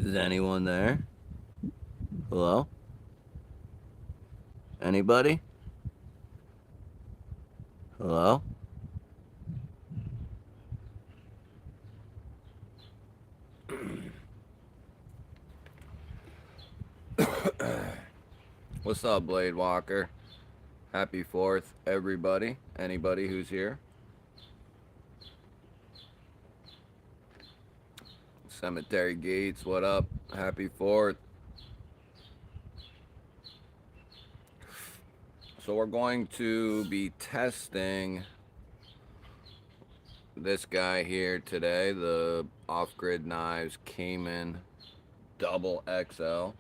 Is anyone there? Hello? Anybody? Hello? What's up, Blade Walker? Happy 4th, everybody. Anybody who's here? Cemetery Gates, what up? Happy 4th. So we're going to be testing this guy here today, the Off-Grid Knives Caiman XXL.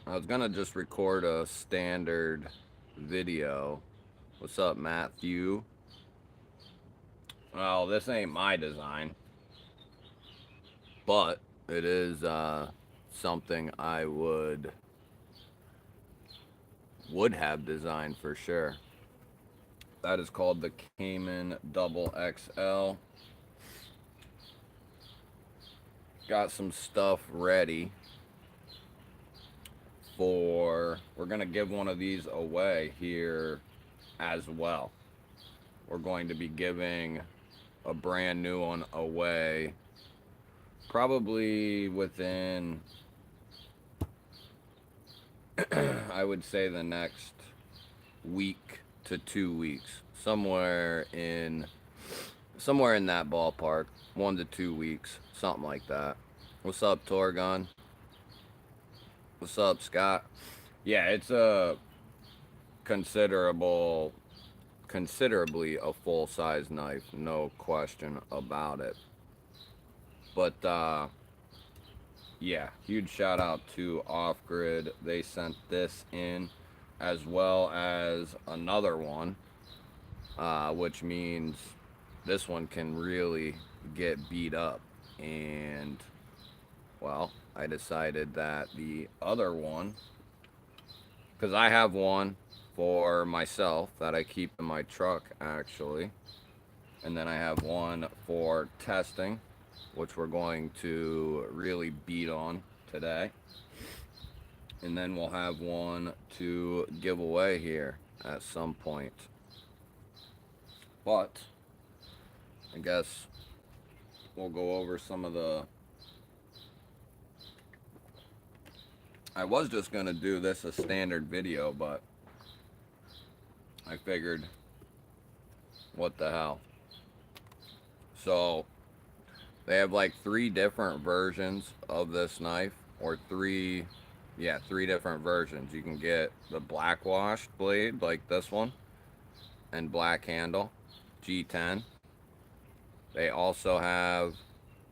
I was gonna just record a standard video. What's up, Matthew? Well, this ain't my design, but it is something I would have designed for sure. That is called the Caiman XXL. Got some stuff ready for, we're gonna give one of these away here as well. We're going to be giving a brand new one away probably within I would say the next week to 2 weeks, somewhere in that ballpark, 1 to 2 weeks, something like that. What's up, Torgon? What's up, Scott? Yeah, it's a considerably a full-size knife, no question about it. But yeah, huge shout out to Off Grid. They sent this in, as well as another one, which means this one can really get beat up. And well, I decided that the other one, because I have one for myself that I keep in my truck actually, and then I have one for testing, which we're going to really beat on today. And then we'll have one to give away here at some point. But I guess we'll go over some of the... I was just going to do this a standard video, but I figured, what the hell. So they have like 3 different versions of this knife, or 3 different versions. You can get the black washed blade like this one and black handle, G10. They also have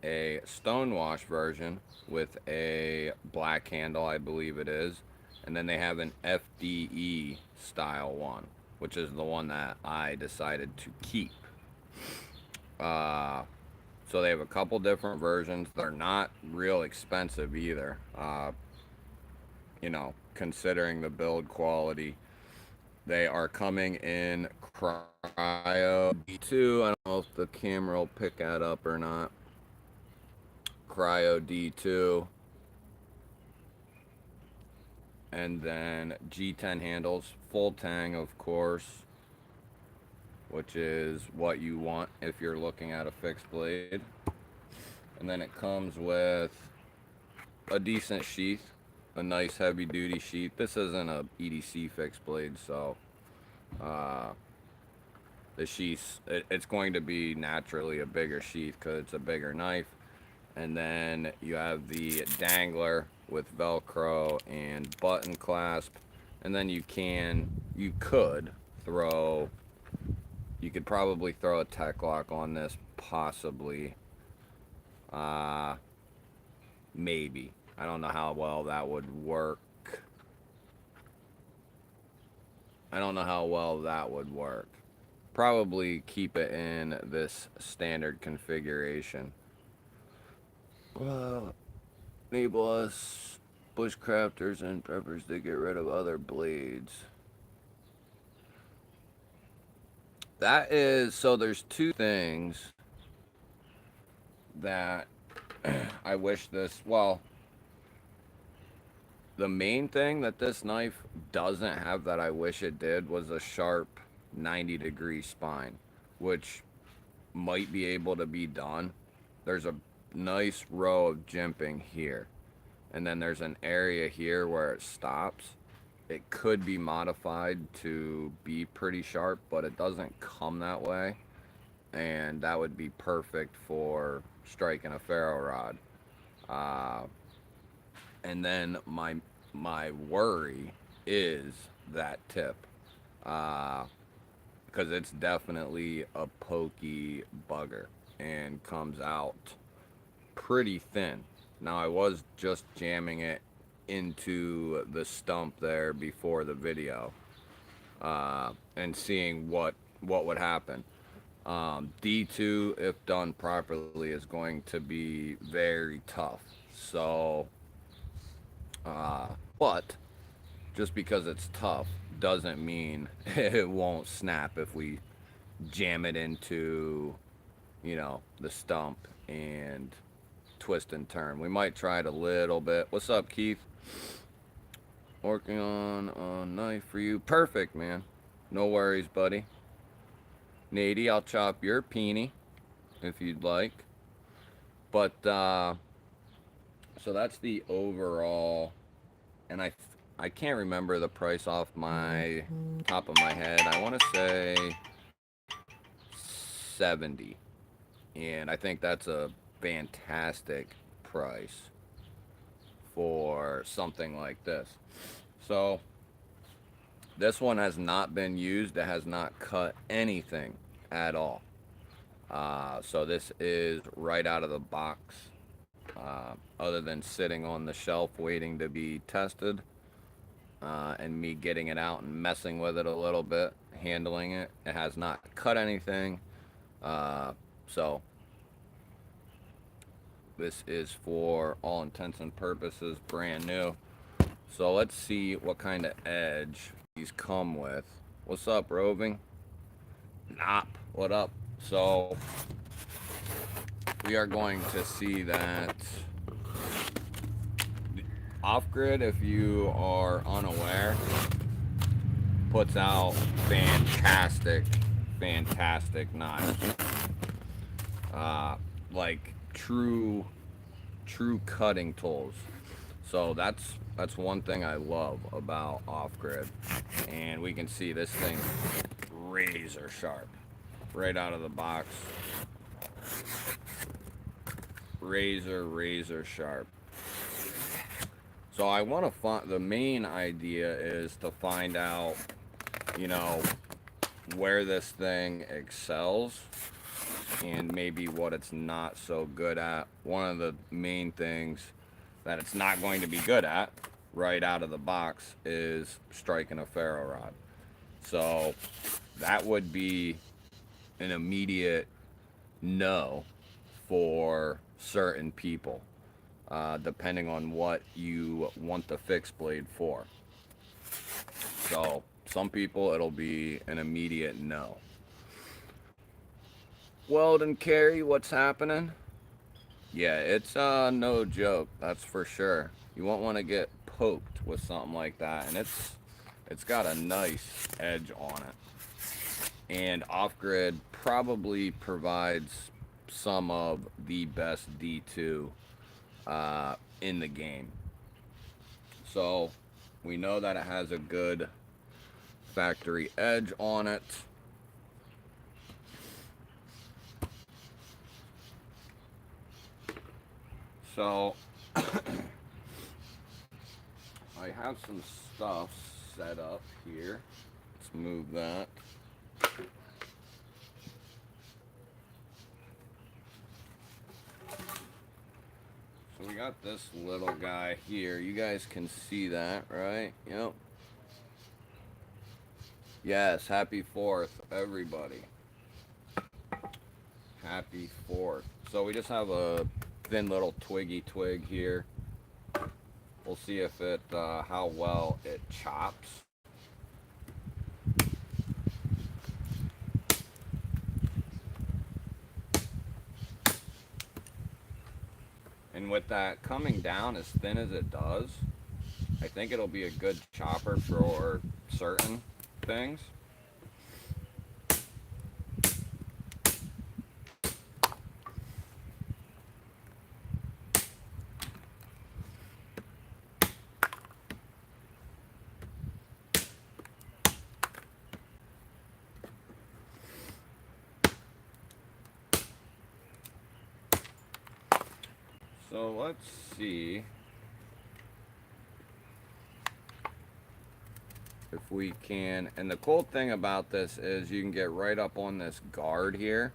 a stonewash version with a black handle, I believe it is, and then they have an FDE style one, which is the one that I decided to keep. So they have a couple different versions. They're not real expensive either, you know, considering the build quality. They are coming in Cryo D2. I don't know if the camera will pick that up or not. Cryo D2. And then G10 handles. Full tang, of course, which is what you want if you're looking at a fixed blade. And then it comes with a decent sheath, a nice heavy duty sheath. This isn't a EDC fixed blade, so the sheath, it's going to be naturally a bigger sheath because it's a bigger knife. And then you have the dangler with Velcro and button clasp. And then you could probably throw a tech lock on this, possibly. Maybe. I don't know how well that would work. Probably keep it in this standard configuration. Well, enable us bushcrafters and preppers to get rid of other blades. That is, so there's 2 things that I wish this, well, the main thing that this knife doesn't have that I wish it did was a sharp 90-degree spine, which might be able to be done. There's a nice row of jimping here, and then there's an area here where it stops. It could be modified to be pretty sharp, but it doesn't come that way, and that would be perfect for striking a ferro rod. Uh, and then my worry is that tip, because it's definitely a pokey bugger and comes out pretty thin. Now I was just jamming it into the stump there before the video, and seeing what would happen. D2, if done properly, is going to be very tough. So, uh, but just because it's tough doesn't mean it won't snap if we jam it into, the stump and twist and turn. We might try it a little bit. What's up, Keith? Working on a knife for you. Perfect, man. No worries, buddy. Nady, I'll chop your peenie if you'd like. But, so that's the overall, and I can't remember the price off my top of my head. I want to say 70, and I think that's a fantastic price for something like this. So this one has not been used. It has not cut anything at all. So this is right out of the box, other than sitting on the shelf waiting to be tested, and me getting it out and messing with it a little bit, handling it. It has not cut anything. So this is, for all intents and purposes, brand new. So let's see what kind of edge these come with. What's up, Roving? Nop, what up? So we are going to see that Off-Grid, if you are unaware, puts out fantastic knives. Like true cutting tools. So that's one thing I love about Off-Grid. And we can see this thing razor sharp right out of the box. Razor sharp. So I want to find, the main idea is to find out, where this thing excels and maybe what it's not so good at. One of the main things that it's not going to be good at right out of the box is striking a ferro rod. So that would be an immediate no for certain people, depending on what you want the fixed blade for. So some people, it'll be an immediate no. Weldon Carey, what's happening? Yeah, it's no joke, that's for sure. You won't want to get poked with something like that, and it's got a nice edge on it. And Off-Grid probably provides some of the best D2 in the game. So we know that it has a good factory edge on it. So I have some stuff set up here. Let's move that. So we got this little guy here. You guys can see that, right? Yep. Yes, happy 4th, everybody. Happy 4th. So we just have a thin little twiggy twig here. We'll see if it, how well it chops. And with that coming down as thin as it does, I think it'll be a good chopper for certain things. So let's see if we can, and the cool thing about this is you can get right up on this guard here,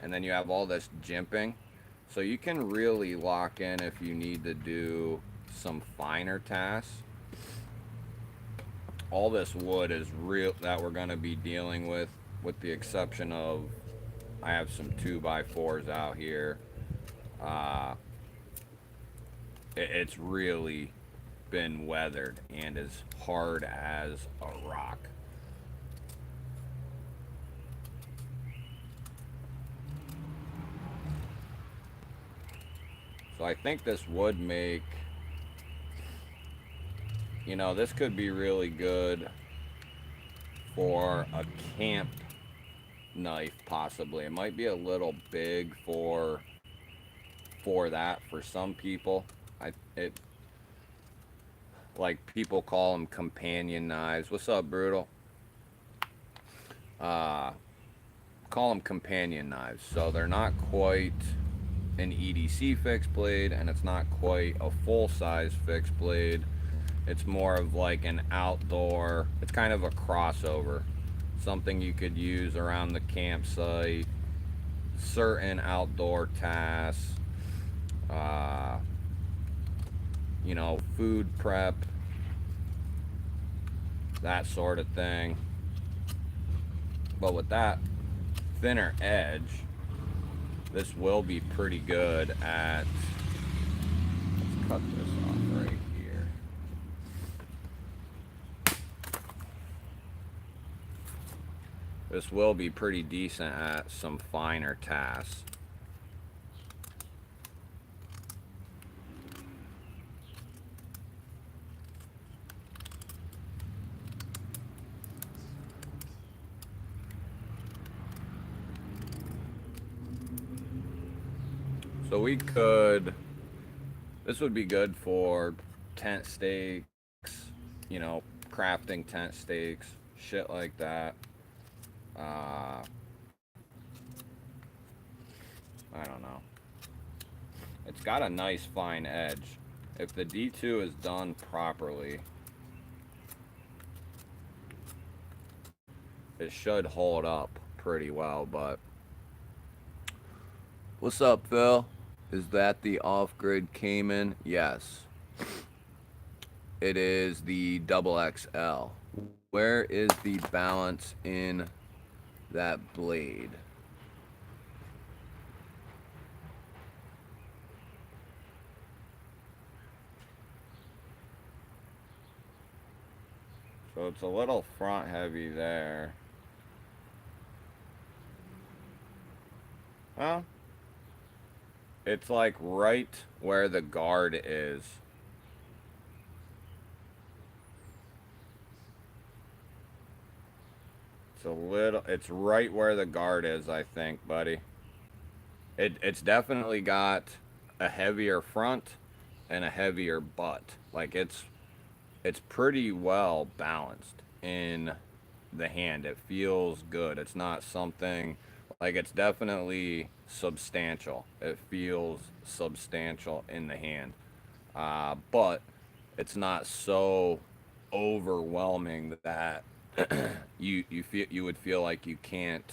and then you have all this jimping, so you can really lock in if you need to do some finer tasks. All this wood is real that we're going to be dealing with the exception of I have some 2x4s out here. It's really been weathered and as hard as a rock. So I think this would make, you know, this could be really good for a camp knife possibly. It might be a little big for that for some people. Like people call them companion knives. What's up, Brutal? Call them companion knives. So they're not quite an EDC fixed blade, and it's not quite a full-size fixed blade. It's more of like an outdoor, it's kind of a crossover. Something you could use around the campsite, certain outdoor tasks, you know, food prep, that sort of thing. But with that thinner edge, this will be pretty good at, let's cut this off right here. This will be pretty decent at some finer tasks. So we could, this would be good for tent stakes, you know, crafting tent stakes, shit like that. I don't know. It's got a nice fine edge. If the D2 is done properly, it should hold up pretty well, but what's up, Phil? Is that the off-grid Caiman? Yes. It is the XXL. Where is the balance in that blade? So it's a little front heavy there. Well, it's like right where the guard is. It's right where the guard is, I think, buddy. It's definitely got a heavier front and a heavier butt. Like it's pretty well balanced in the hand. It feels good. It's not something, like, it's definitely substantial. It feels substantial in the hand, but it's not so overwhelming that you would feel like you can't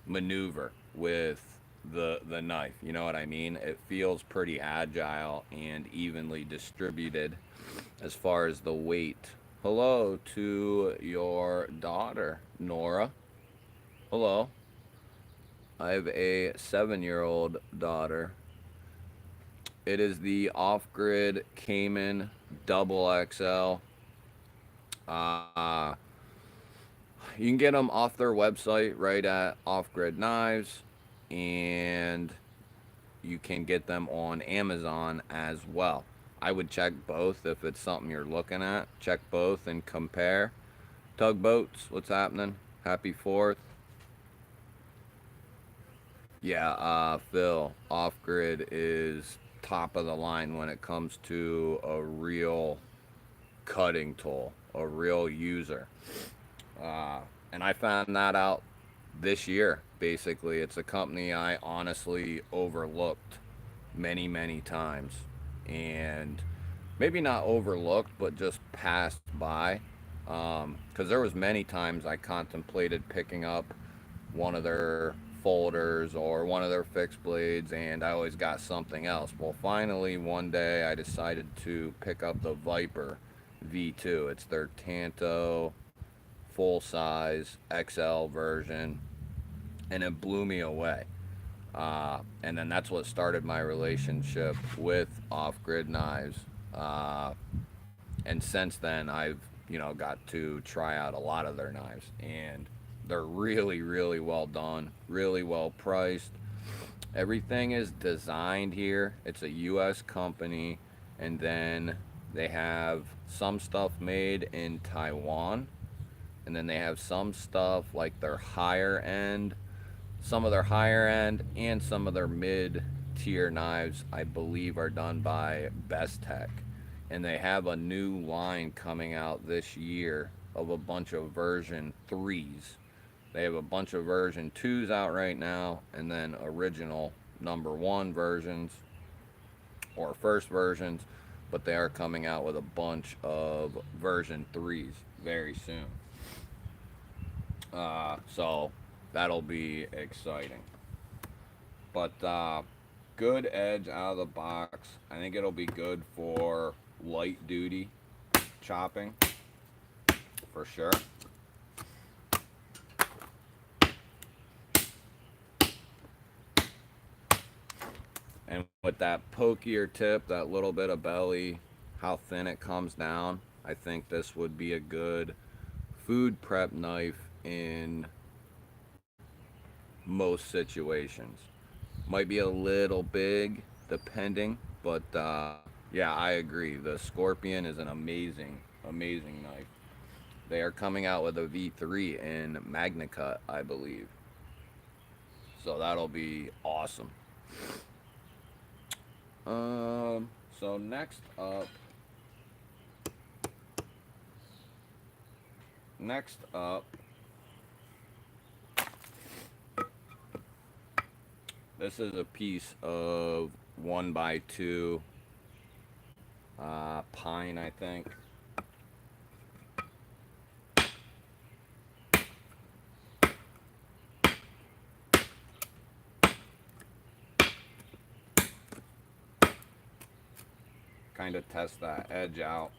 maneuver with the knife. You know what I mean? It feels pretty agile and evenly distributed as far as the weight. Hello to your daughter, Nora. Hello. I have a 7-year-old daughter. It is the off-grid Caiman XXL. You can get them off their website right at Off Grid Knives, and you can get them on Amazon as well. I would check both if it's something you're looking at. Check both and compare. Tugboats, what's happening? Happy 4th. Yeah, Phil, Off Grid is top of the line when it comes to a real cutting tool, a real user. Uh, and I found that out this year, basically. It's a company I honestly overlooked many, many times. And maybe not overlooked, but just passed by. Because there was many times I contemplated picking up one of their folders or one of their fixed blades, and I always got something else. Well, finally one day I decided to pick up the Viper V2. It's their Tanto full size XL version, and it blew me away. And then that's what started my relationship with off-grid knives. Uh, and since then, I've got to try out a lot of their knives, and they're really, really well done, really well priced. Everything is designed here. It's a U.S. company, and then they have some stuff made in Taiwan, and then they have some stuff like their higher end, some of their higher end, and some of their mid tier knives, I believe, are done by Best Tech. And they have a new line coming out this year of a bunch of version 3s. They have a bunch of version 2s out right now, and then original number 1 versions or first versions, but they are coming out with a bunch of version 3s very soon. So that'll be exciting. But good edge out of the box. I think it'll be good for light duty chopping for sure. And with that pokier tip, that little bit of belly, how thin it comes down, I think this would be a good food prep knife in most situations. Might be a little big depending, but yeah, I agree. The Scorpion is an amazing, amazing knife. They are coming out with a V3 in MagnaCut, I believe. So that'll be awesome. So next up, this is a piece of 1x2 pine, I think. Kind of test that edge out.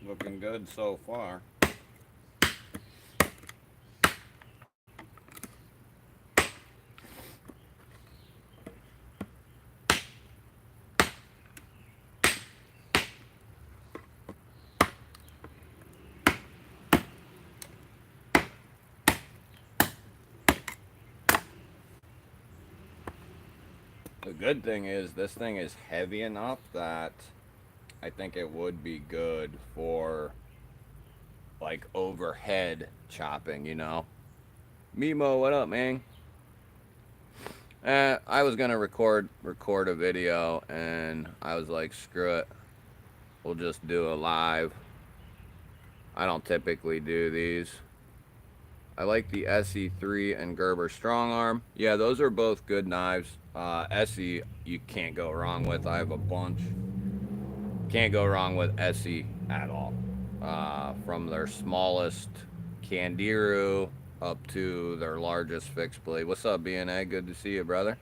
Looking good so far. The good thing is this thing is heavy enough that I think it would be good for like overhead chopping, Mimo, what up, man? I was gonna record a video, and I was like, screw it, we'll just do a live. I don't typically do these. I like the SE3 and Gerber Strong Arm. Yeah, those are both good knives. SE, you can't go wrong with. I have a bunch. Can't go wrong with SE at all. From their smallest Candiru up to their largest fixed blade. What's up, BNA? Good to see you, brother.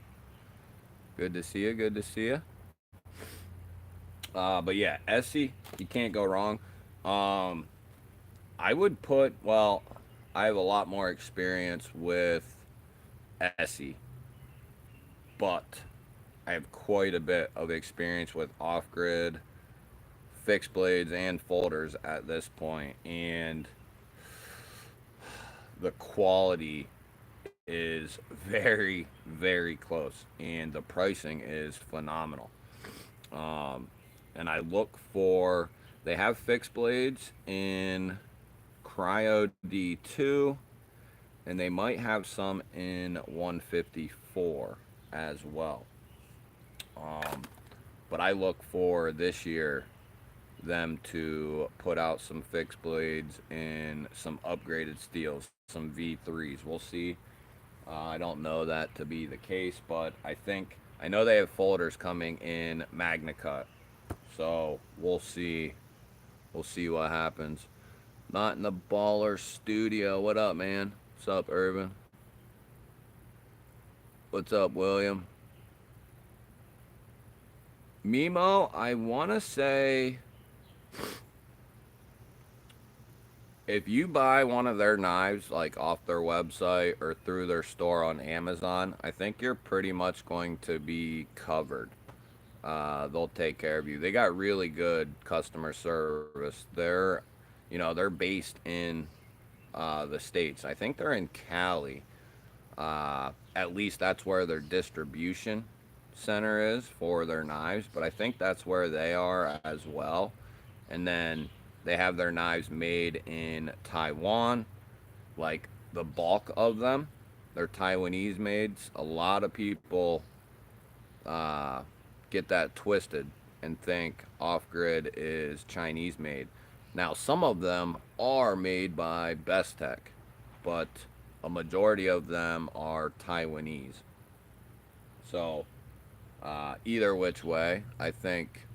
Good to see you. Good to see you. But yeah, SE, you can't go wrong. Um, I would put, well, I have a lot more experience with SE, but I have quite a bit of experience with off grid fixed blades and folders at this point, and the quality is very, very close, and the pricing is phenomenal. Um, and I look for, they have fixed blades in Cryo D2, and they might have some in 154 as well. Um, but I look for this year them to put out some fixed blades and some upgraded steels, some V3s. We'll see. I don't know that to be the case, but I know they have folders coming in Magna Cut, so we'll see. We'll see what happens. Not in the baller studio. What up, man? What's up, Irvin? What's up, William? Mimo, I want to say if you buy one of their knives, like off their website or through their store on Amazon, I think you're pretty much going to be covered. They'll take care of you. They got really good customer service. They're based in the States. I think they're in Cali. At least that's where their distribution center is for their knives, but I think that's where they are as well. And then they have their knives made in Taiwan, like the bulk of them. They're Taiwanese made. A lot of people uh, get that twisted and think off grid is Chinese made. Now, some of them are made by Bestech, but a majority of them are Taiwanese. So, either which way, I think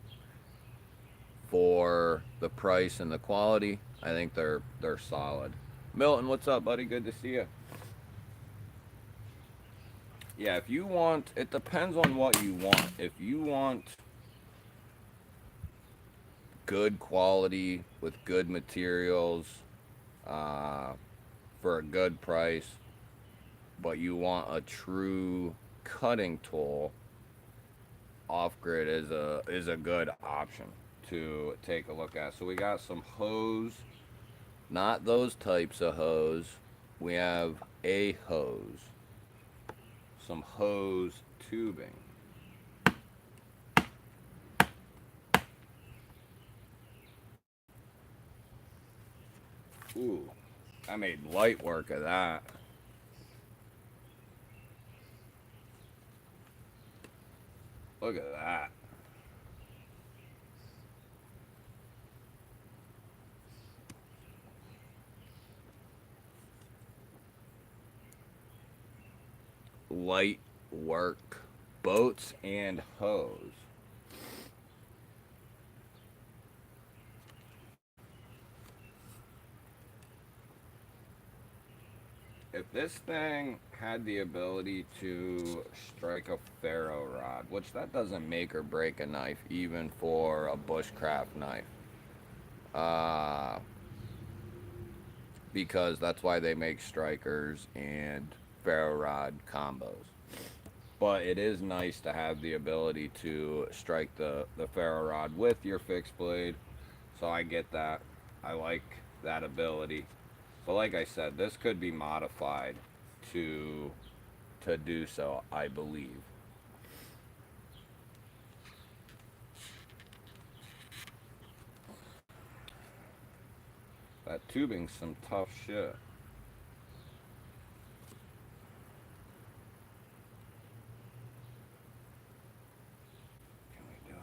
for the price and the quality, I think they're solid. Milton, what's up, buddy? Good to see you. Yeah, if you want, it depends on what you want. If you want good quality with good materials uh, for a good price, but you want a true cutting tool, off grid is a good option to take a look at. So we got some hose, not those types of hose. We have a hose, some hose tubing. Ooh, I made light work of that. Look at that. Light work, boats and hose. If this thing had the ability to strike a ferro rod, which that doesn't make or break a knife, even for a bushcraft knife, uh, because that's why they make strikers and ferro rod combos. But it is nice to have the ability to strike the ferro rod with your fixed blade. So I get that. I like that ability. But like I said, this could be modified to do so, I believe. That tubing's some tough shit. Can we do it?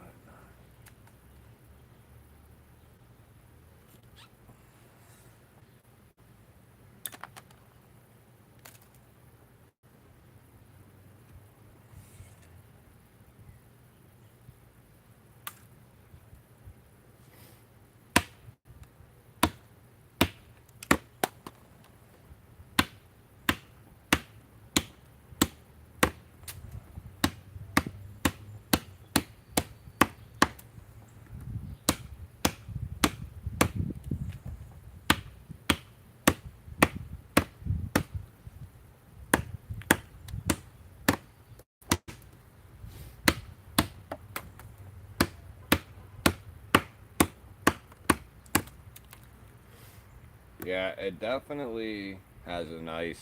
Yeah, it definitely has a nice,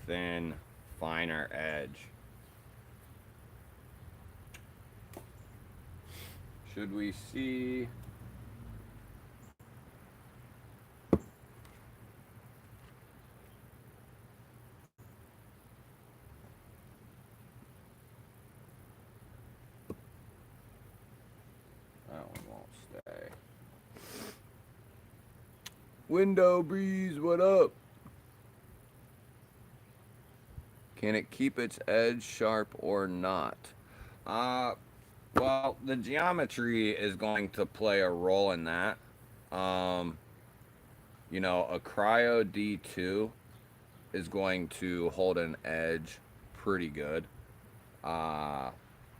thin, finer edge. Should we see? That one won't stay. Window breeze, what up? Can it keep its edge sharp or not? Uh, well, the geometry is going to play a role in that. Um, a Cryo D2 is going to hold an edge pretty good. Uh,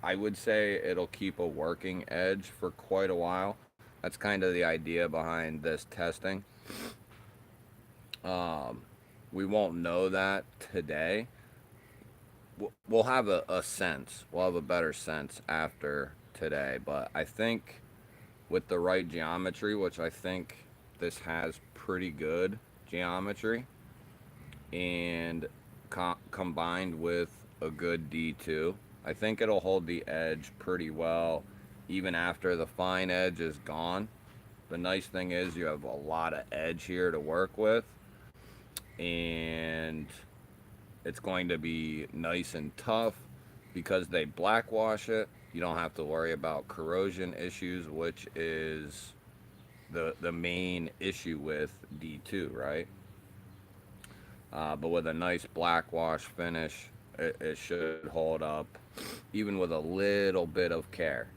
I would say it'll keep a working edge for quite a while. That's kind of the idea behind this testing. Um, we won't know that today. We'll have a sense. We'll have a better sense after today. But I think with the right geometry, which I think this has pretty good geometry, and combined with a good D2, I think it'll hold the edge pretty well even after the fine edge is gone. The nice thing is you have a lot of edge here to work with, and it's going to be nice and tough because they blackwash it. You don't have to worry about corrosion issues, which is the main issue with D2, right? But with a nice blackwash finish, it should hold up, even with a little bit of care.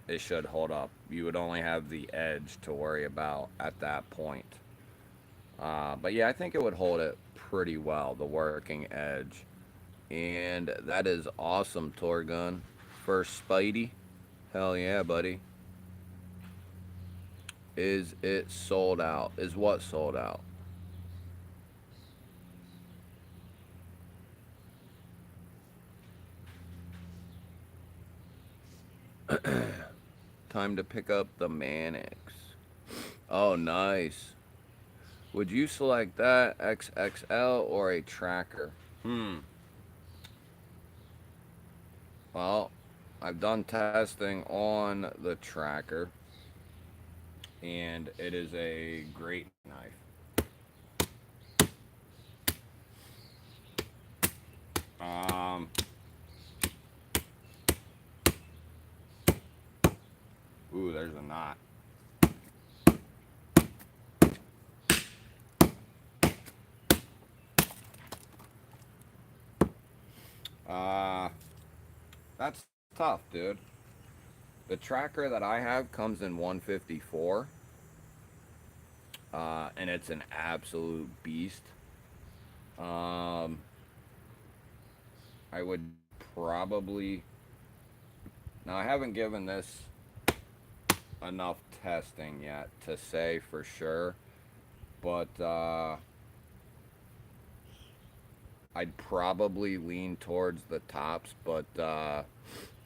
It should hold up. You would only have the edge to worry about at that point. But yeah, I think it would hold it pretty well, the working edge. And that is awesome, Torgun. First Spidey. Hell yeah, buddy. Is it sold out? Is what sold out? Time to pick up the Mannix. Oh, nice. Would you select that XXL or a tracker? Well, I've done testing on the tracker, and it is a great knife. Um, ooh, there's a knot. Uh, that's tough, dude. The tracker that I have comes in 154, and it's an absolute beast. Um, I would probably. Now, I haven't given this enough testing yet to say for sure, but I'd probably lean towards the tops, but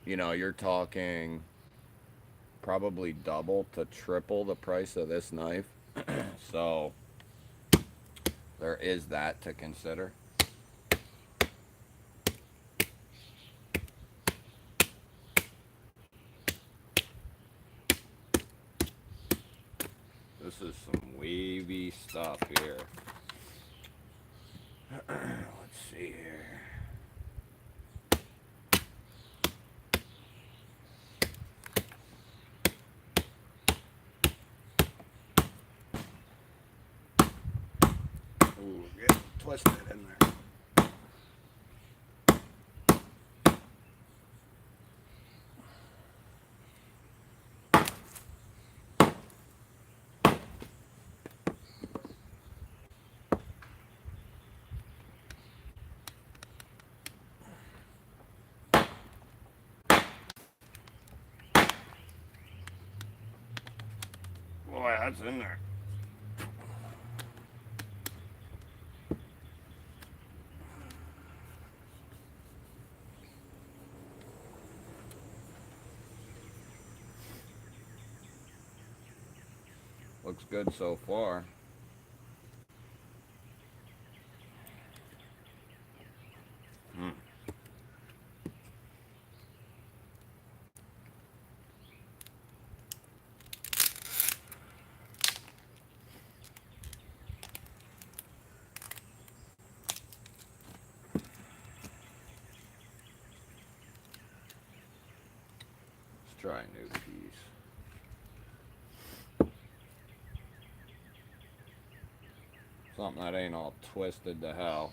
you're talking probably double to triple the price of this knife. So there is that to consider. This is some wavy stuff here. Let's see here. Ooh, get twisted in there. Boy, that's in there. Looks good so far. try a new piece. Something that ain't all twisted to hell.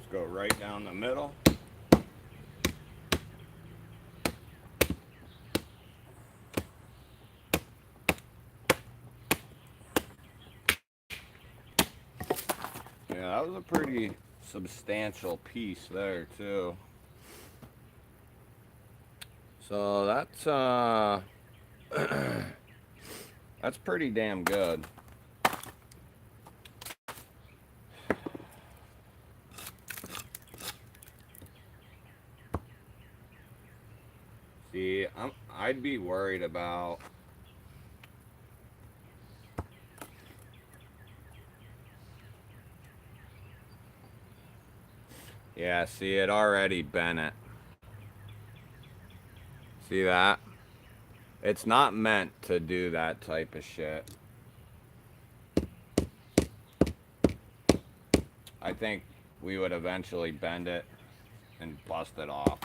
Go right down the middle. Yeah, that was a pretty substantial piece there too. So that's pretty damn good. See, I'd be worried about yeah, see it already bent it. See that? It's not meant to do that type of shit. I think we would eventually bend it and bust it off.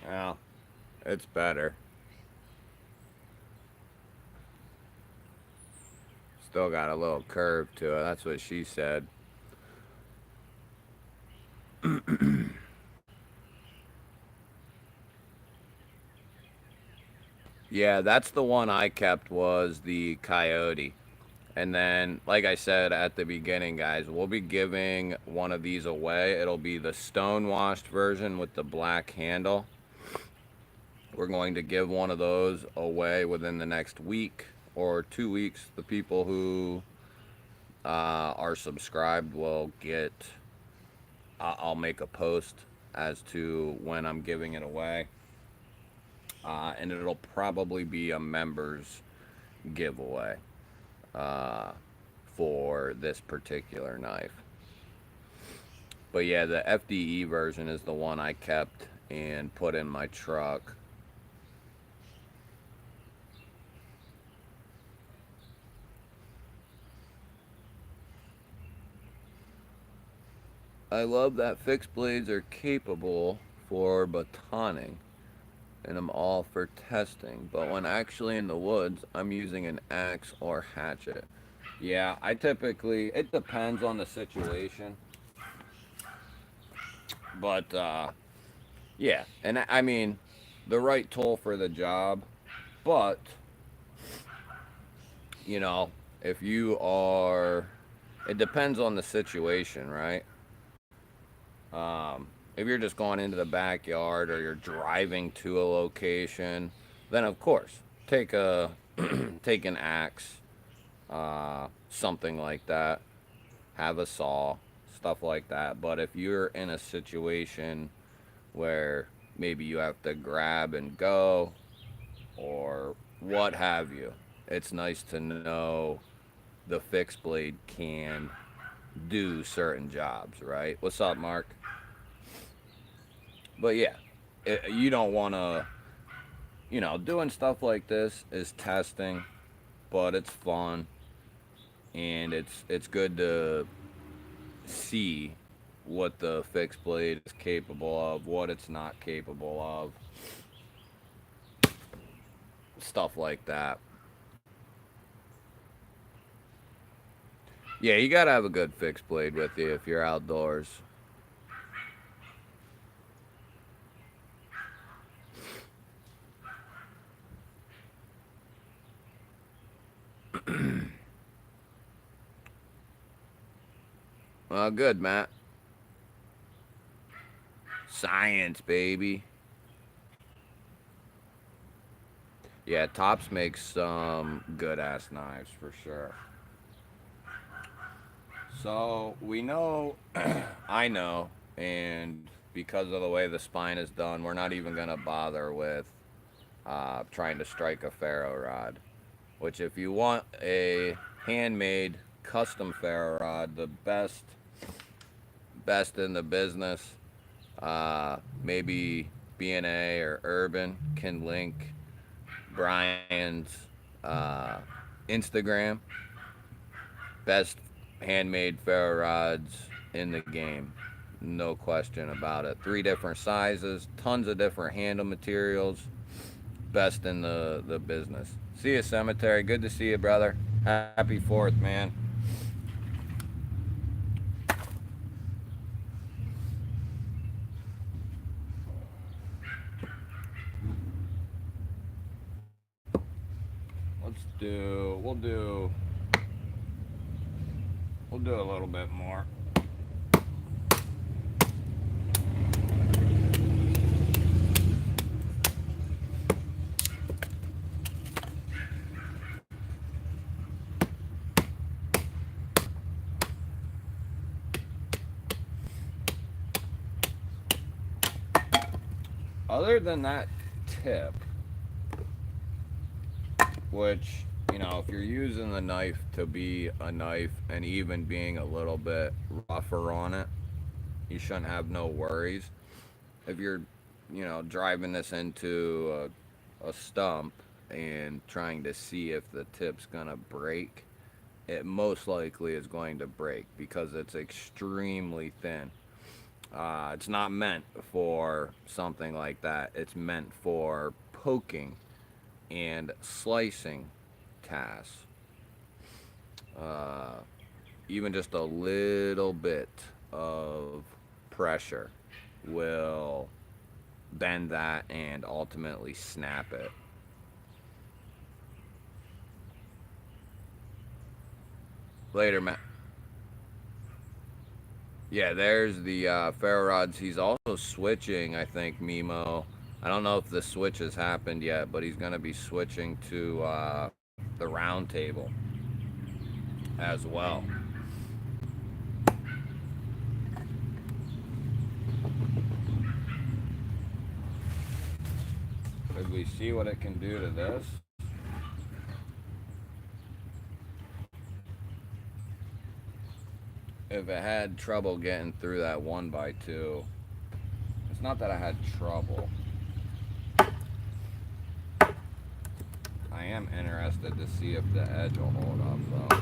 Well, it's better. Still got a little curve to it. That's what she said. Yeah, that's the one I kept was the Coyote. And then, like I said at the beginning, guys, we'll be giving one of these away. It'll be the stone-washed version with the black handle. We're going to give one of those away within the next week or 2 weeks. The people who are subscribed will get, I'll make a post as to when I'm giving it away. And it'll probably be a members giveaway for this particular knife. But yeah, the FDE version is the one I kept and put in my truck. I love that fixed blades are capable for batoning, and I'm all for testing, but when actually in the woods, I'm using an axe or hatchet. Yeah, I typically, it depends on the situation. But, yeah, and I mean, the right tool for the job, but, you know, if you are, it depends on the situation, right? If you're just going into the backyard or you're driving to a location, then of course, take a, take an axe, something like that, have a saw, stuff like that. But if you're in a situation where maybe you have to grab and go or what have you, it's nice to know the fixed blade can do certain jobs, right? What's up, Mark? But yeah, you don't want to, you know, doing stuff like this is testing, but it's fun and it's good to see what the fixed blade is capable of, what it's not capable of. stuff like that. Yeah, you gotta have a good fixed blade with you if you're outdoors. Well, good, Matt. Science, baby. Yeah, Tops makes some good ass knives for sure. So we know, I know, and because of the way the spine is done, we're not even gonna bother with trying to strike a ferro rod. Which, if you want a handmade custom ferro rod, the best in the business, maybe B&A or Urban can link Brian's uh, Instagram. Best handmade ferro rods in the game. No question about it. 3 different sizes, tons of different handle materials. Best in the business. See you, Cemetery. Good to see you, brother. Happy 4th, man. We'll do a little bit more. Other than that tip, which, if you're using the knife to be a knife and even being a little bit rougher on it, you shouldn't have no worries. If you're, driving this into a stump and trying to see if the tip's gonna break, it most likely is going to break because it's extremely thin. It's not meant for something like that. It's meant for poking and slicing tasks. Uh, Even just a little bit of pressure will bend that and ultimately snap it. Later, Matt. Yeah, there's the ferro rods. He's also switching, I think, Mimo. I don't know if the switch has happened yet, but he's going to be switching to the round table as well. Could we see what it can do to this? If it had trouble getting through that 1x2, it's not that I had trouble. I am interested to see if the edge will hold up though.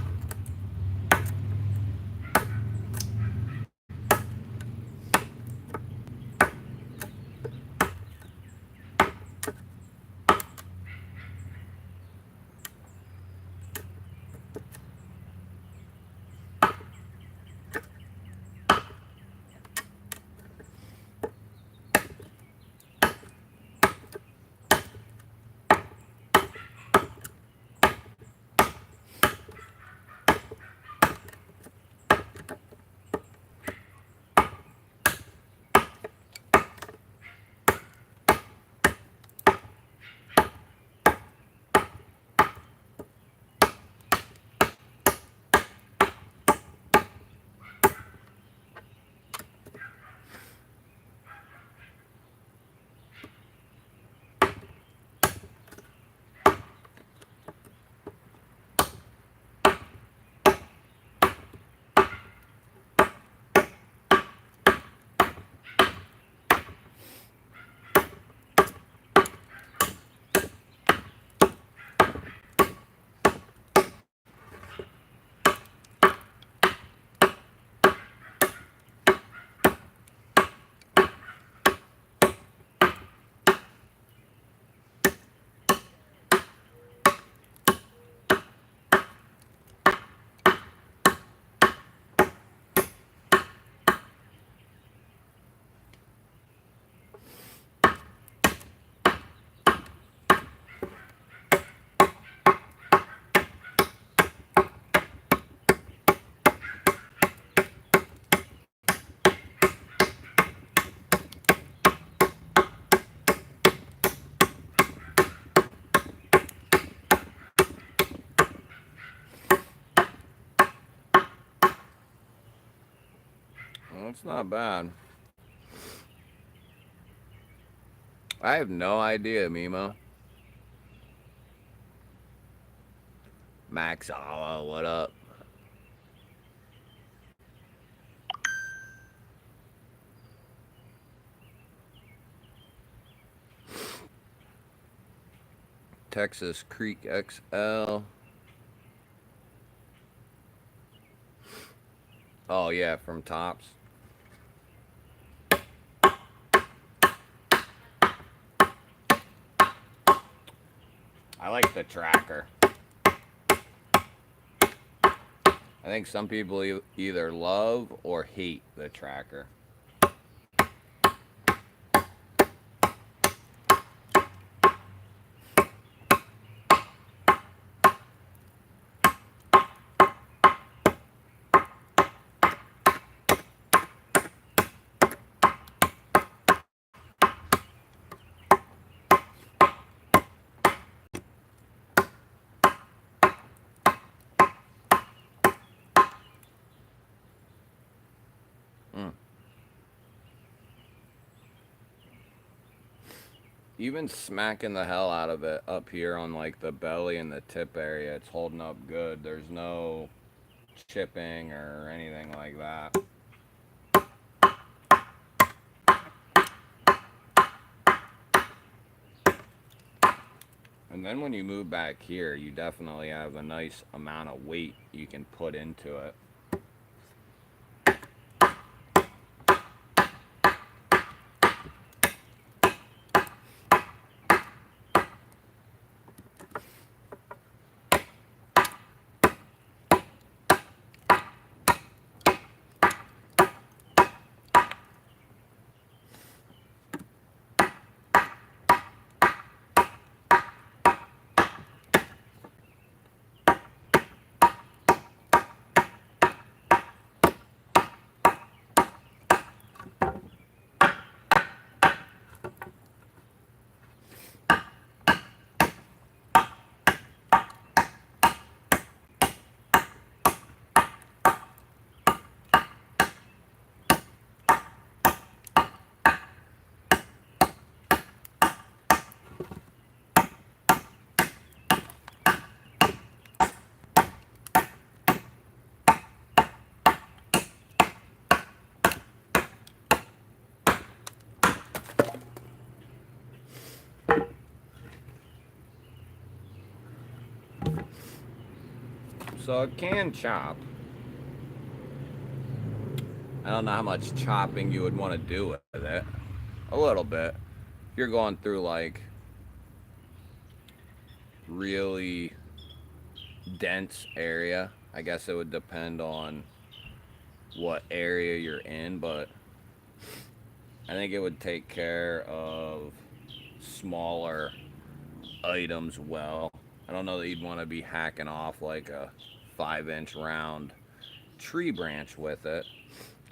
That's not bad. I have no idea, Mimo. Max Alla, what up? Texas Creek XL. Oh yeah, from Tops. I like the tracker. I think some people either love or hate the tracker. Even smacking the hell out of it up here on like the belly and the tip area, it's holding up good. There's no chipping or anything like that. And then when you move back here, you definitely have a nice amount of weight you can put into it. So it can chop. I don't know how much chopping you would want to do with it. A little bit. If you're going through like really dense area, I guess it would depend on what area you're in, but I think it would take care of smaller items well. I don't know that you'd want to be hacking off like a 5-inch round tree branch with it.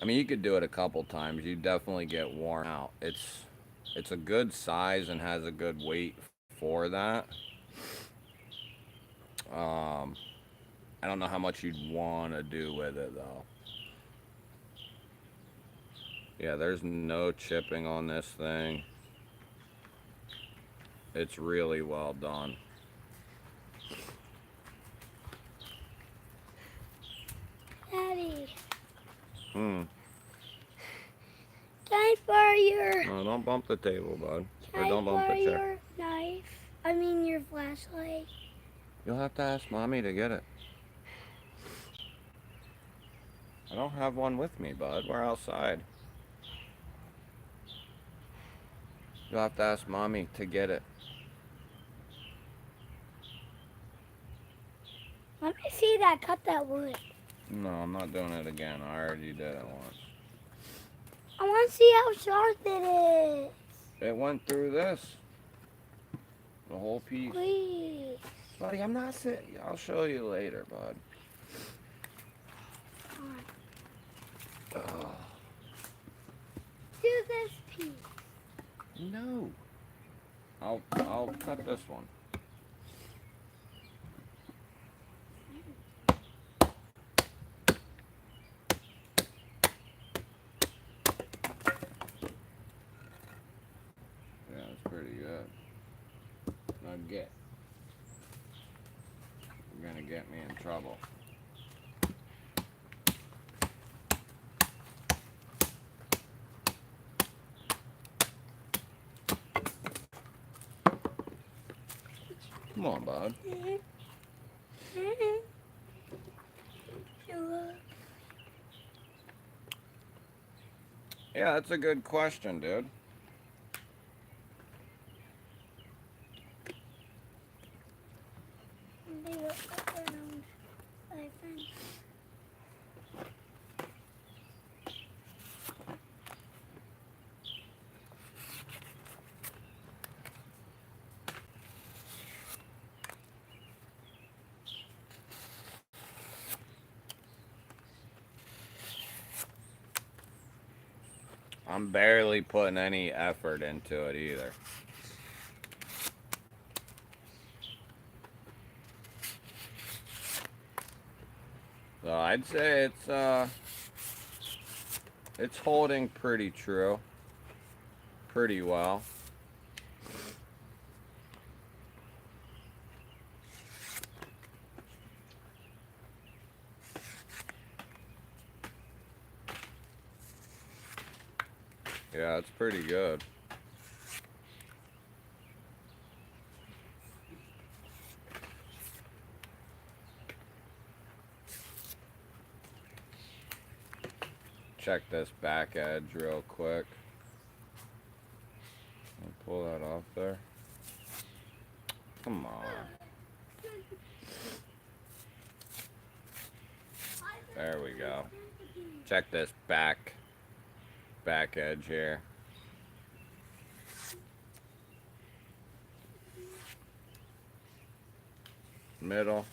I mean, you could do it a couple times. You definitely get worn out. It's a good size and has a good weight for that. I don't know how much you'd want to do with it though. Yeah, there's no chipping on this thing. It's really well done. Daddy. Hmm. Can I borrow your... No, don't bump the table, bud. Can Or don't bump the I borrow chair. your knife? I mean your flashlight. You'll have to ask Mommy to get it. I don't have one with me, bud. We're outside. You'll have to ask Mommy to get it. Let me see that. Cut that wood. No, I'm not doing it again. I already did it once. I want to see how sharp it is. It went through this. The whole piece. Please. Buddy, I'm not sitting. I'll show you later, bud. Oh. Do this piece. No. I'll cut this one. get me in trouble. Come on, bud. Yeah, that's a good question, dude. I'm barely putting any effort into it either. So I'd say it's holding pretty true. Pretty well. Yeah, it's pretty good. Check this back edge real quick. Pull that off there. Come on. There we go. Check this back edge here. Middle.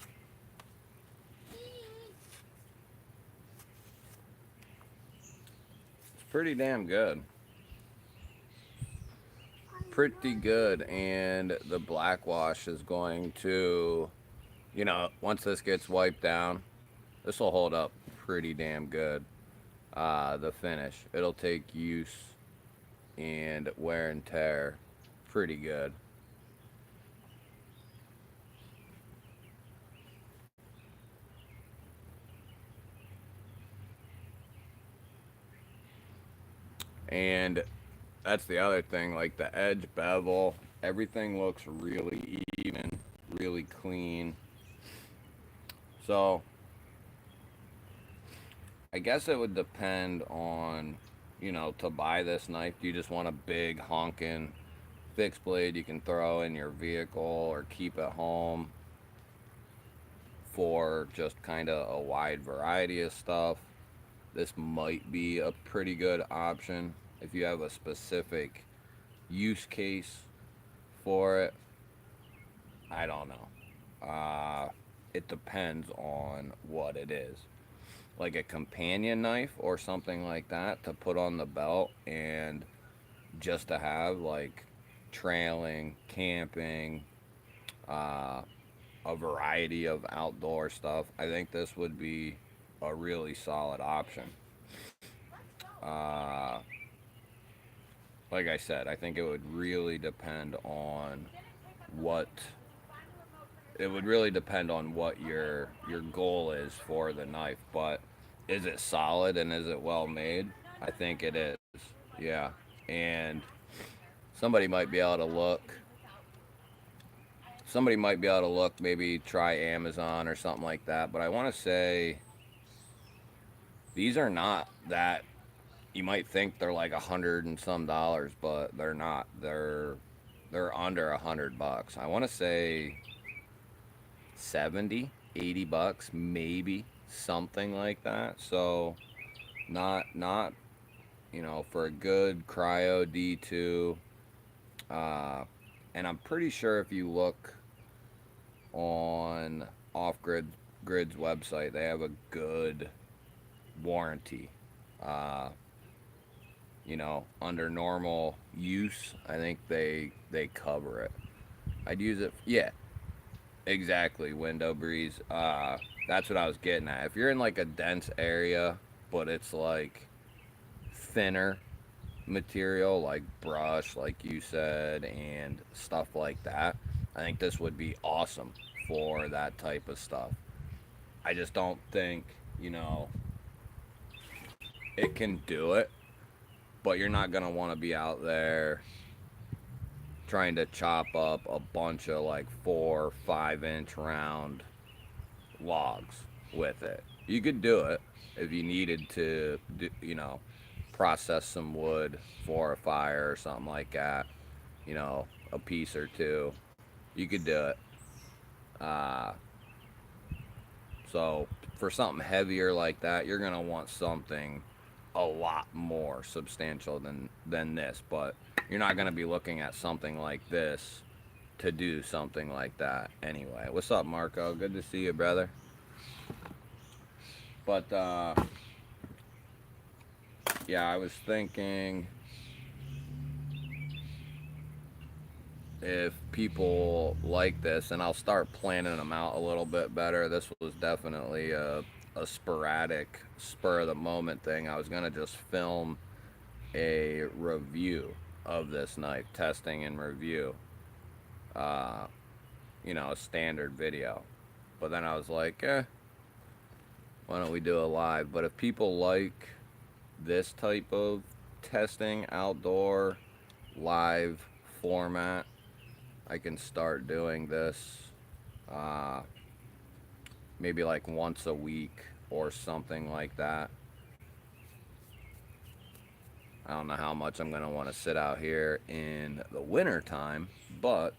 It's pretty damn good. Pretty good, and the black wash is going to, you know, once this gets wiped down, this will hold up pretty damn good. The finish, it'll take use and wear and tear pretty good. And that's the other thing, like the edge bevel, everything looks really even, really clean. So I guess it would depend on, you know, to buy this knife, do you just want a big honking fixed blade you can throw in your vehicle or keep at home for just kind of a wide variety of stuff? This might be a pretty good option if you have a specific use case for it. I don't know. It depends on what it is. Like a companion knife or something like that to put on the belt and just to have like trailing, camping, a variety of outdoor stuff. I think this would be a really solid option. Uh, like I said, I think it would really depend on what your goal is for the knife. But is it solid and is it well made? I think it is. Yeah, and somebody might be able to look. Somebody might be able to look, maybe try Amazon or something like that. But I want to say these are not that. You might think they're like $100 and some, but they're not. They're under $100. I want to say 70, $80, maybe something like that. So not you know, for a good cryo D2. And I'm pretty sure if you look on Grid's website, they have a good warranty. You know, under normal use, I think they cover it. I'd use it. Yeah, exactly. Window breeze. That's what I was getting at. If you're in like a dense area, but it's like thinner material, like brush, like you said, and stuff like that, I think this would be awesome for that type of stuff. I just don't think, you know, it can do it. But you're not gonna want to be out there trying to chop up a bunch of like 4 or 5 inch round logs with it. You could do it if you needed to do, you know, process some wood for a fire or something like that, you know, a piece or two. You could do it. uh so for something heavier like that, you're gonna want something a lot more substantial than this. But you're not gonna be looking at something like this to do something like that anyway. What's up, Marco? Good to see you, brother. But yeah, I was thinking if people like this, and I'll start planning them out a little bit better. This was definitely a sporadic, spur of the moment thing. I was gonna just film a review of this knife, testing and review. Uh, you know, a standard video. But then I was like, why don't we do a live? But if people like this type of testing, outdoor, live format, I can start doing this maybe like once a week or something like that. I don't know how much I'm going to want to sit out here in the winter time, but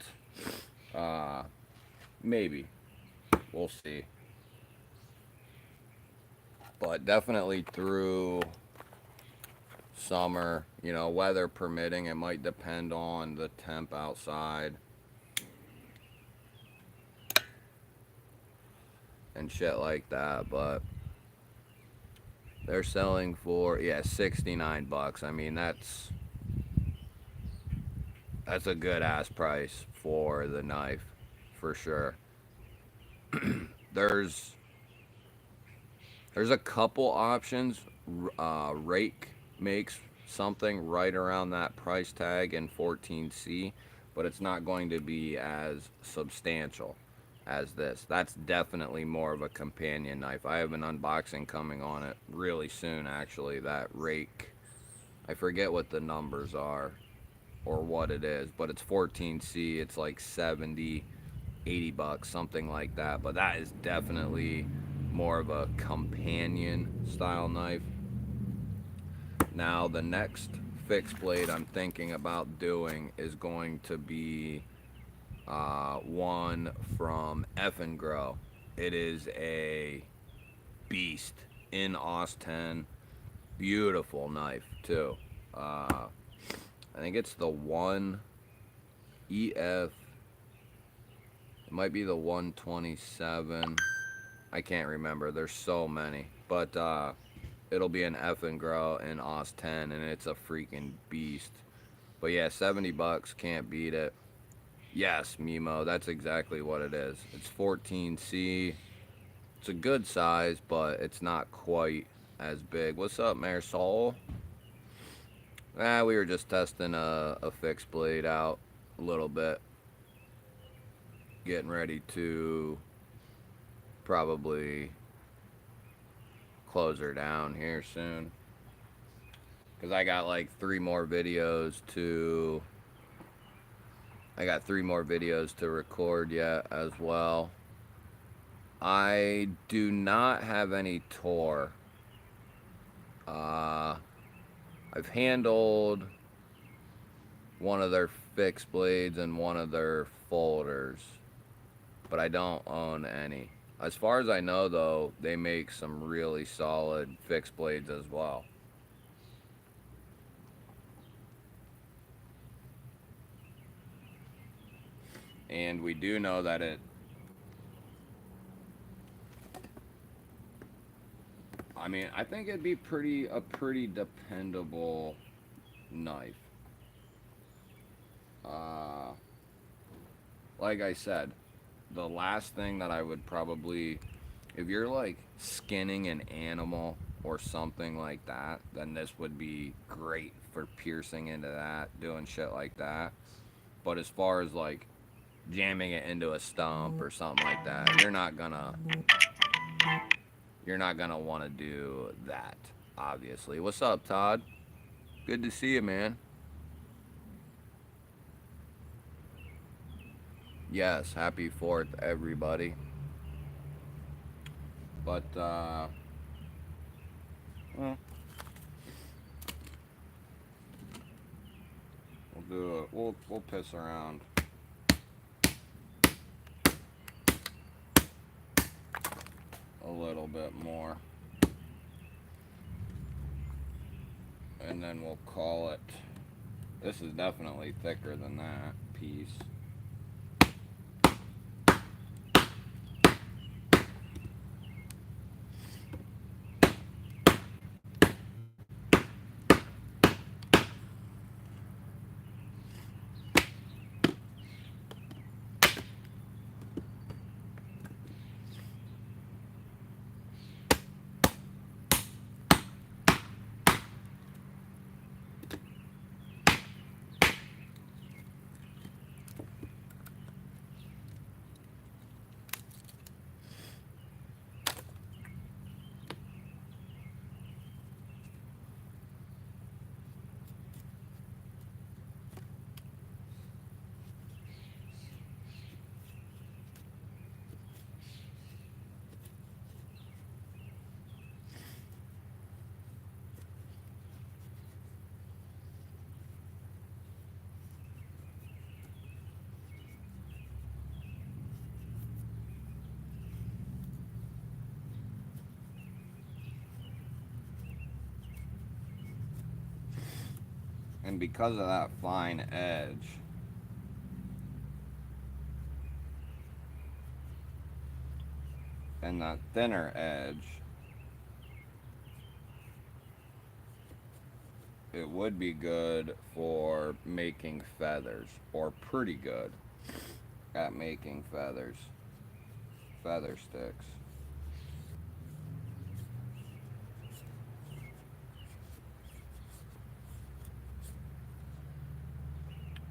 maybe. We'll see. But definitely through summer, you know, weather permitting. It might depend on the temp outside and shit like that, but they're selling for, yeah, 69 bucks. I mean, that's a good ass price for the knife, for sure. there's a couple options. Rake makes something right around that price tag in 14C, but it's not going to be as substantial as this. That's definitely more of a companion knife. I have an unboxing coming on it really soon, actually. That Rake, I forget what the numbers are or what it is, but it's 14C. It's like 70, 80 bucks, something like that. But that is definitely more of a companion style knife. Now the next fixed blade I'm thinking about doing is going to be one from Grow. It is a beast in AUS 10. Beautiful knife too. I think it's the 1EF. It might be the 127. I can't remember. There's so many. But it'll be an Grow in AUS 10, and it's a freaking beast. But yeah, 70 bucks, can't beat it. Yes, Mimo, that's exactly what it is. It's 14C. It's a good size, but it's not quite as big. What's up, Marisol? We were just testing a fixed blade out a little bit. Getting ready to probably close her down here soon. Because I got like 3 more videos to... I got 3 more videos to record yet as well. I do not have any Tor. I've handled one of their fixed blades and one of their folders, but I don't own any. As far as I know, though, they make some really solid fixed blades as well. And we do know that I mean, I think it'd be a pretty dependable knife. Like I said, the last thing that I would probably, if you're like skinning an animal or something like that, then this would be great for piercing into that, doing shit like that. But as far as like jamming it into a stump or something like that, you're not gonna you're not going to want to do that, obviously. What's up, Todd? Good to see you, man. Yes, happy 4th, everybody. But, well, we'll do it. We'll piss around a little bit more. And then we'll call it. This is definitely thicker than that piece. And because of that fine edge, and that thinner edge, it would be good for making feathers, or pretty good at making feathers, feather sticks.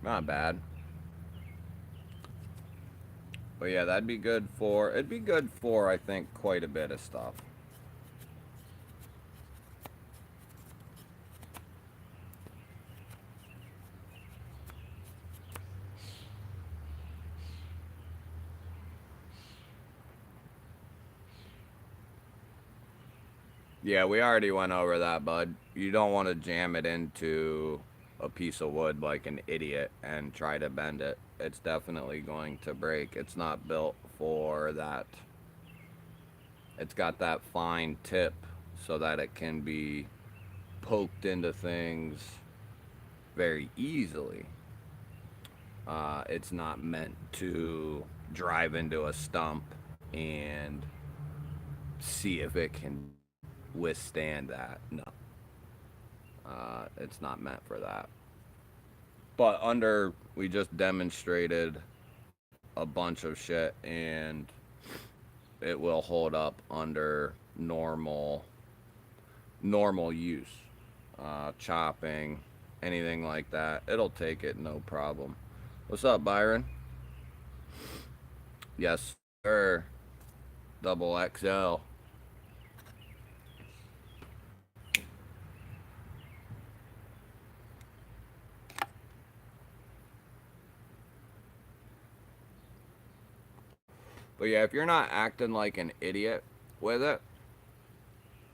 Not bad. But yeah, that'd be good for, it'd be good for, I think, quite a bit of stuff. Yeah, we already went over that, bud. You don't want to jam it into a piece of wood like an idiot and try to bend it. It's definitely going to break. It's not built for that. It's got that fine tip so that it can be poked into things very easily. It's not meant to drive into a stump and see if it can withstand that. No. It's not meant for that. But we just demonstrated a bunch of shit, and it will hold up under normal use. Chopping, anything like that. It'll take it, no problem. What's up, Byron? Yes, sir. Double XL. But yeah, if you're not acting like an idiot with it,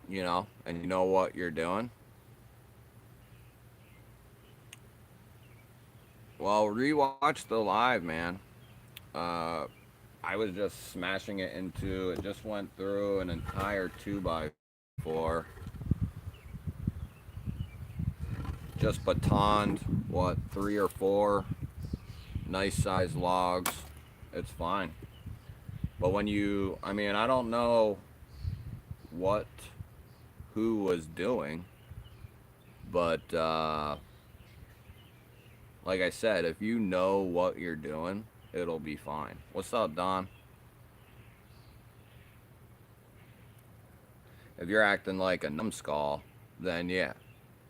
and you know what you're doing, well, rewatch the live, man. I was just smashing it into, it just went through an entire 2x4. Just batoned, 3 or 4 nice sized logs. It's fine. But when I don't know who was doing, but like I said, if you know what you're doing, it'll be fine. What's up, Don? If you're acting like a numbskull, then yeah,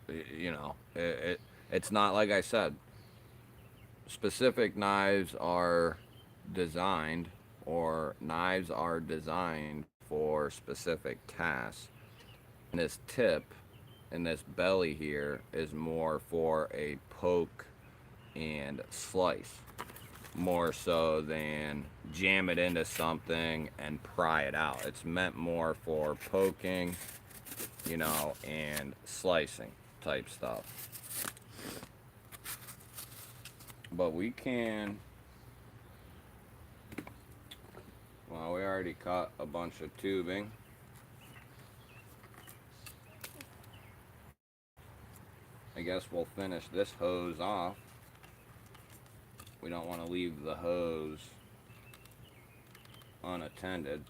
it's not, like I said, specific knives are designed for specific tasks. And this tip and this belly here is more for a poke and slice, more so than jam it into something and pry it out. It's meant more for poking, you know, and slicing type stuff. But we can, well, we already cut a bunch of tubing. I guess we'll finish this hose off. We don't want to leave the hose unattended.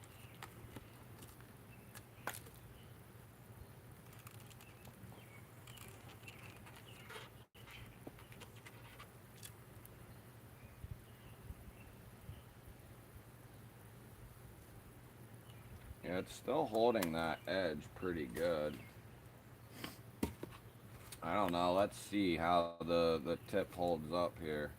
Yeah, it's still holding that edge pretty good. I don't know. Let's see how the tip holds up here.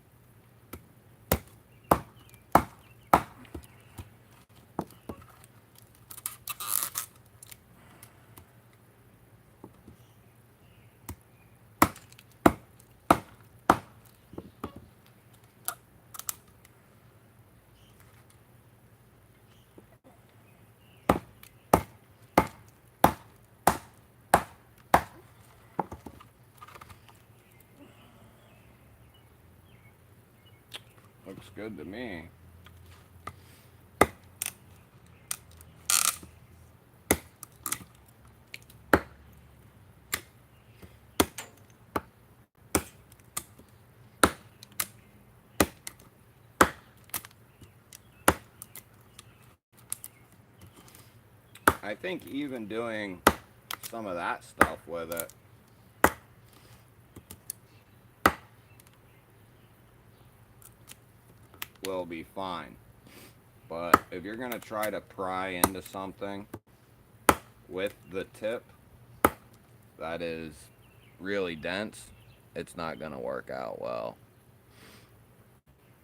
Looks good to me. I think even doing some of that stuff with it will be fine. But if you're going to try to pry into something with the tip that is really dense, it's not going to work out well.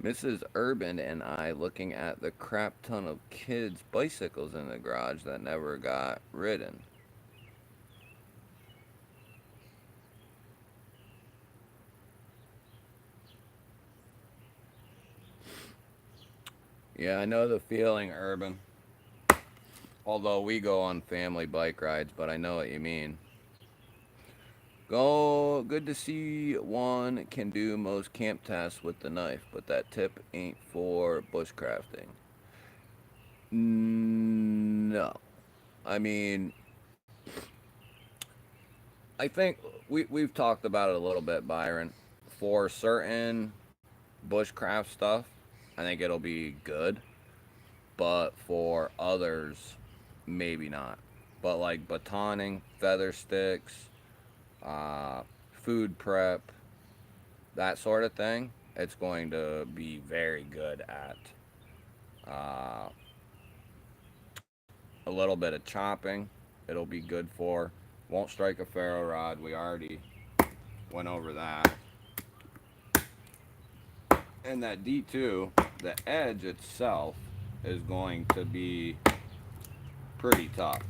Mrs. Urban and I looking at the crap ton of kids' bicycles in the garage that never got ridden. Yeah, I know the feeling, Urban. Although we go on family bike rides, but I know what you mean. Go, good to see one can do most camp tasks with the knife, but that tip ain't for bushcrafting. No. I mean, I think we've talked about it a little bit, Byron. For certain bushcraft stuff, I think it'll be good, but for others, maybe not. But like batoning, feather sticks, uh, food prep, that sort of thing, it's going to be very good at uh, a little bit of chopping. It'll be good for. Won't strike a ferro rod. We already went over that. And that D2, the edge itself is going to be pretty tough.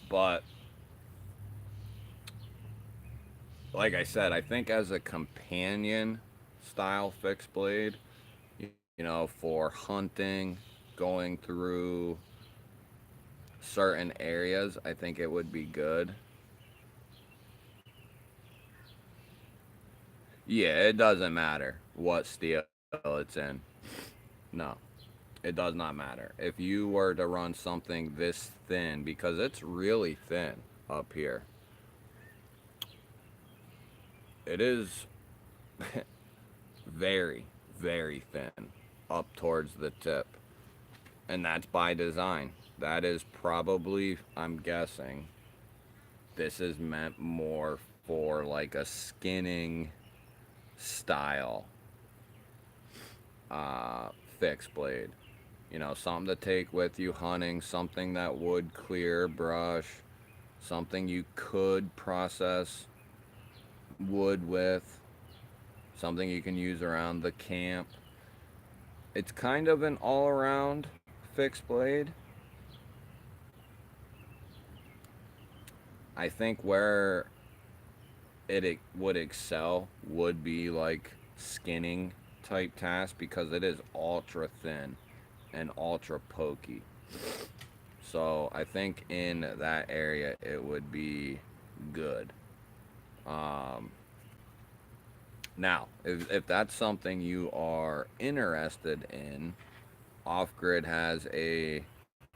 But like I said, I think as a companion style fixed blade, you know, for hunting, going through certain areas, I think it would be good. Yeah, it doesn't matter what steel it's in. No, it does not matter. If you were to run something this thin, because it's really thin up here, it is very, very thin up towards the tip. And that's by design. That is probably, I'm guessing, this is meant more for like a skinning style fixed blade. You know, something to take with you hunting, something that would clear brush, something you could process wood with, something you can use around the camp. It's kind of an all around fixed blade. I think where it would excel would be like skinning type task because it is ultra thin and ultra pokey. So I think in that area it would be good. Um, Now, if that's something you are interested in, Off Grid has a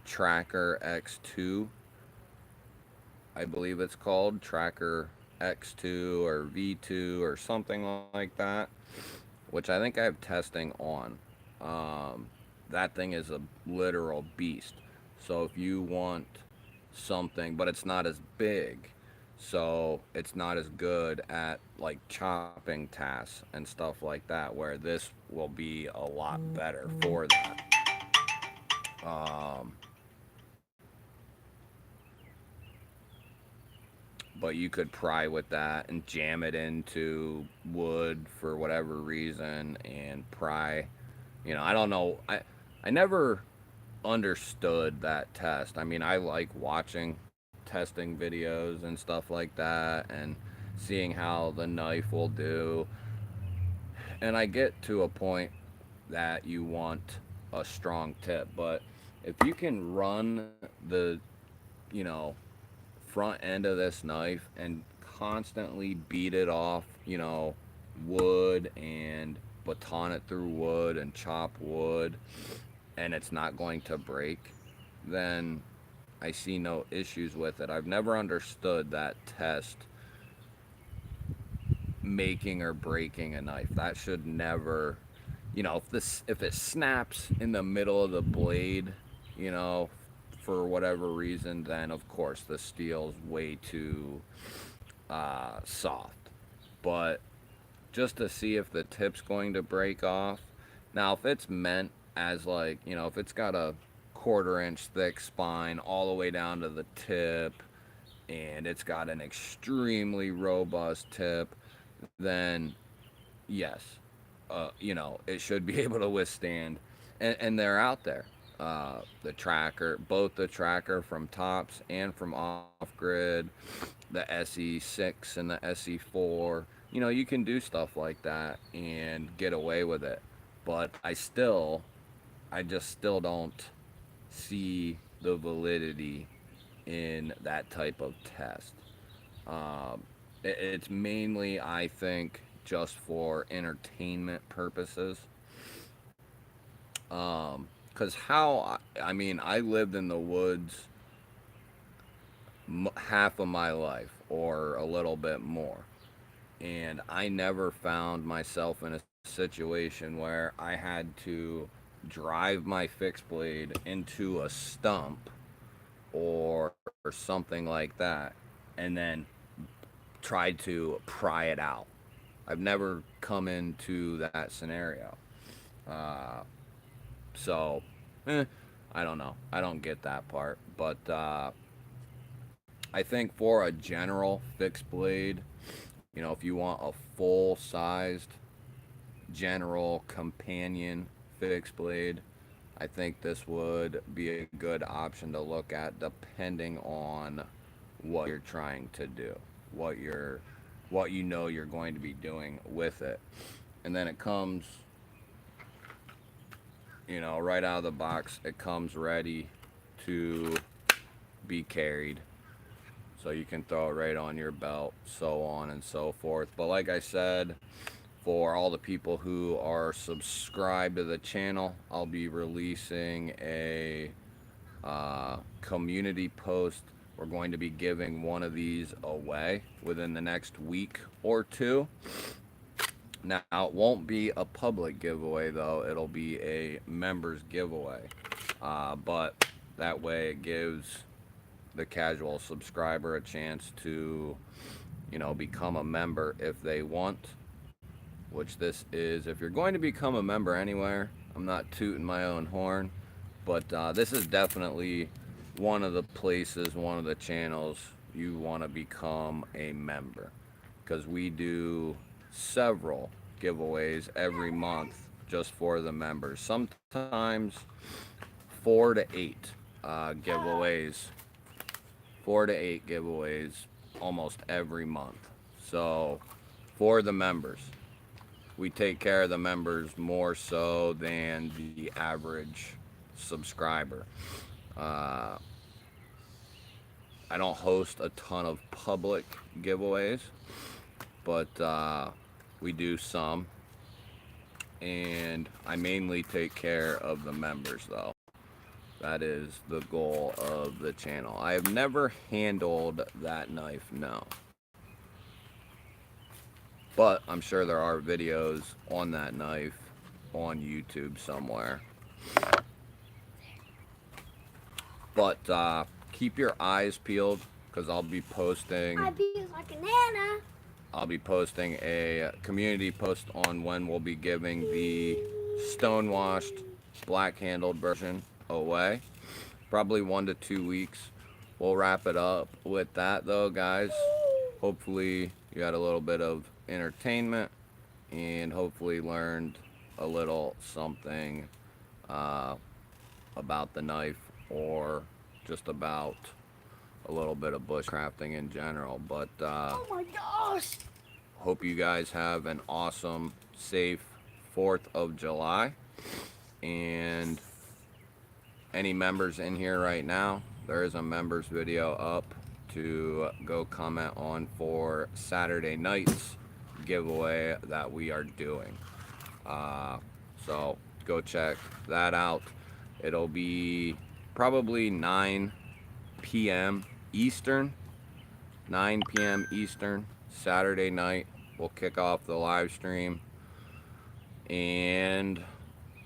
Tracker X2, I believe it's called Tracker X2 or V2 or something like that, which I think I have testing on. That thing is a literal beast. So if you want something, but it's not as big, so it's not as good at like chopping tasks and stuff like that, where this will be a lot better for that. Um, but you could pry with that and jam it into wood for whatever reason and pry. You know, I don't know. I never understood that test. I mean, I like watching testing videos and stuff like that and seeing how the knife will do. And I get to a point that you want a strong tip, but if you can run the, you know, front end of this knife and constantly beat it off, you know, wood and baton it through wood and chop wood, and it's not going to break, then I see no issues with it. I've never understood that test making or breaking a knife. That should never, you know, if it snaps in the middle of the blade, you know, for whatever reason, then of course the steel's way too soft. But just to see if the tip's going to break off. Now, if it's meant as like, you know, if it's got a 1/4 inch thick spine all the way down to the tip and it's got an extremely robust tip, then yes, you know, it should be able to withstand. And they're out there. The tracker, both the tracker from Tops and from Off Grid, the SE6 and the SE4. You know, you can do stuff like that and get away with it. But I just still don't see the validity in that type of test. Um, it's mainly, I think, just for entertainment purposes. Because I mean, I lived in the woods half of my life or a little bit more. And I never found myself in a situation where I had to drive my fixed blade into a stump or something like that and then try to pry it out. I've never come into that scenario. Uh, so, I don't know. I don't get that part. But I think for a general fixed blade, you know, if you want a full sized general companion fixed blade, I think this would be a good option to look at depending on what you're trying to do, what you know you're going to be doing with it. And then it comes, you know, right out of the box, it comes ready to be carried. So you can throw it right on your belt, so on and so forth. But like I said, for all the people who are subscribed to the channel, I'll be releasing a community post. We're going to be giving one of these away within the next week or two. Now, it won't be a public giveaway, though. It'll be a members giveaway. But that way it gives the casual subscriber a chance to, you know, become a member if they want. which this is, if you're going to become a member anywhere, I'm not tooting my own horn, but this is definitely one of the places, one of the channels you want to become a member, because we do several giveaways every month just for the members. Sometimes 4 to 8 giveaways, 4 to 8 giveaways almost every month. So for the members, we take care of the members more so than the average subscriber. I don't host a ton of public giveaways, but we do some, and I mainly take care of the members though. That is the goal of the channel. I have never handled that knife, no. But I'm sure there are videos on that knife on YouTube somewhere. But keep your eyes peeled, because I'll be posting. I feel like a nana. I'll be posting a community post on when we'll be giving the stonewashed black handled version away. Probably 1 to 2 weeks. We'll wrap it up with that though, guys. Hopefully you had a little bit of entertainment and hopefully learned a little something about the knife, or just about a little bit of bushcrafting in general. But Oh my gosh. hope you guys have an awesome, safe 4th of July. And any members in here right now, there is a members video up to go comment on for Saturday night's giveaway that we are doing. So go check that out. It'll be probably 9 p.m. Eastern. 9 p.m. Eastern, Saturday night. We'll kick off the live stream. And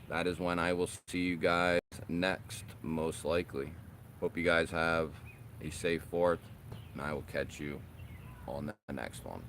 that is when I will see you guys next, most likely. Hope you guys have a safe 4th, and I will catch you on the next one.